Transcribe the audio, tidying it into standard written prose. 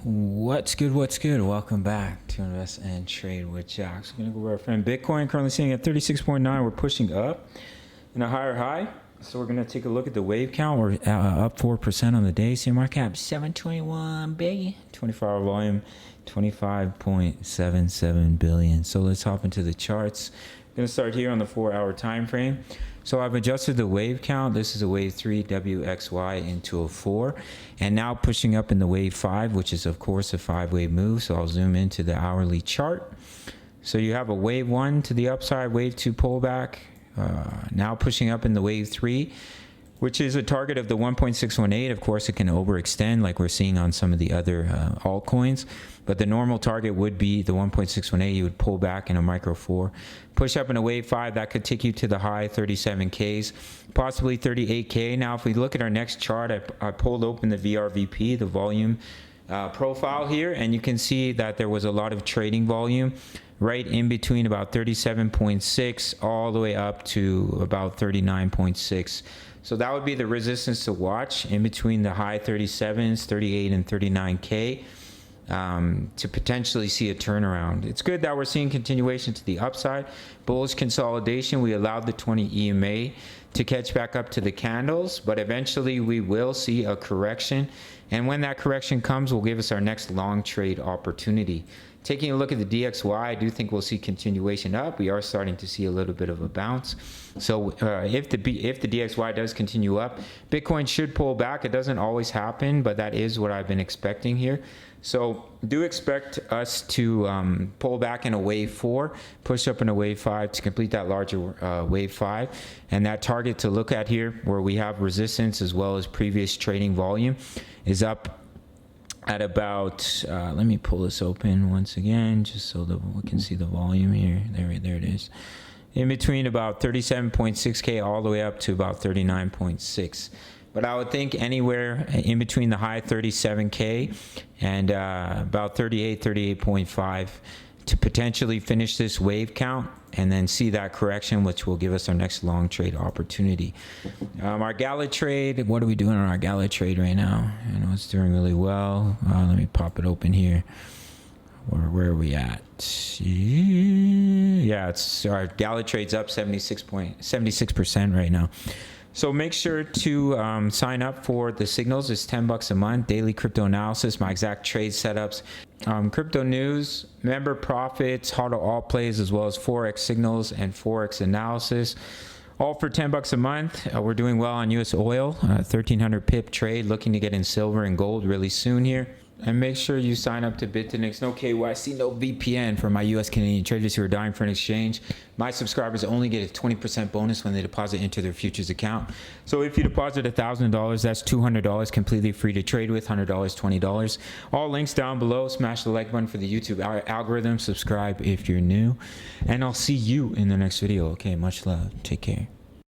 What's good? What's good? Welcome back to Invest and Trade with Jaxx. We're going to go over our friend Bitcoin, currently sitting at 36.9. We're pushing up in a higher high. So we're going to take a look at the wave count. We're up 4% on the day. See market cap 721 billion. 24-hour volume 25.77 billion. So let's hop into the charts. I'm going to start here on the 4-hour time frame. So I've adjusted the wave count. This is a wave 3 WXY into a 4, and now pushing up in the wave 5, which is of course a 5-wave move. So I'll zoom into the hourly chart. So you have a wave 1 to the upside, wave 2 pullback, now pushing up in the wave 3, which is a target of the 1.618. Of course, it can overextend like we're seeing on some of the other altcoins, but the normal target would be the 1.618. You would pull back in a micro 4, push up in a wave 5. That could take you to the high 37Ks, possibly 38K. Now, if we look at our next chart, I pulled open the VRVP, the volume profile here, and you can see that there was a lot of trading volume right in between about 37.6 all the way up to about 39.6. So that would be the resistance to watch in between the high 37s, 38 and 39K to potentially see a turnaround. It's good that we're seeing continuation to the upside. Bullish consolidation. We allowed the 20 EMA to catch back up to the candles, but eventually we will see a correction. And when that correction comes, will give us our next long trade opportunity. Taking a look at the DXY, I do think we'll see continuation up. We are starting to see a little bit of a bounce. So if the DXY does continue up, Bitcoin should pull back. It doesn't always happen, but that is what I've been expecting here. So do expect us to pull back in a wave 4, push up in a wave 5 to complete that larger wave 5. And that target to look at here, where we have resistance as well as previous trading volume, is up at about, let me pull this open once again, just so that we can see the volume here. There it is. In between about 37.6K all the way up to about 39.6. But I would think anywhere in between the high 37K and about 38.5 to potentially finish this wave count and then see that correction, which will give us our next long trade opportunity. Our Gala trade, what are we doing on our Gala trade right now? I know it's doing really well. Let me pop it open here. Where are we at? Yeah, it's our Gala trade's up 76% right now. So make sure to sign up for the signals. It's $10 a month. Daily crypto analysis, my exact trade setups, crypto news, member profits, how to all plays, as well as Forex signals and Forex analysis. All for $10 a month. We're doing well on US oil, 1300 pip trade, looking to get in silver and gold really soon here. And make sure you sign up to BITUNIX. No KYC, no VPN for my US Canadian traders who are dying for an exchange. My subscribers only get a 20% bonus when they deposit into their futures account. So if you deposit $1,000, that's $200 completely free to trade with, $100, $20. All links down below. Smash the like button for the YouTube algorithm. Subscribe if you're new. And I'll see you in the next video. Okay, much love. Take care.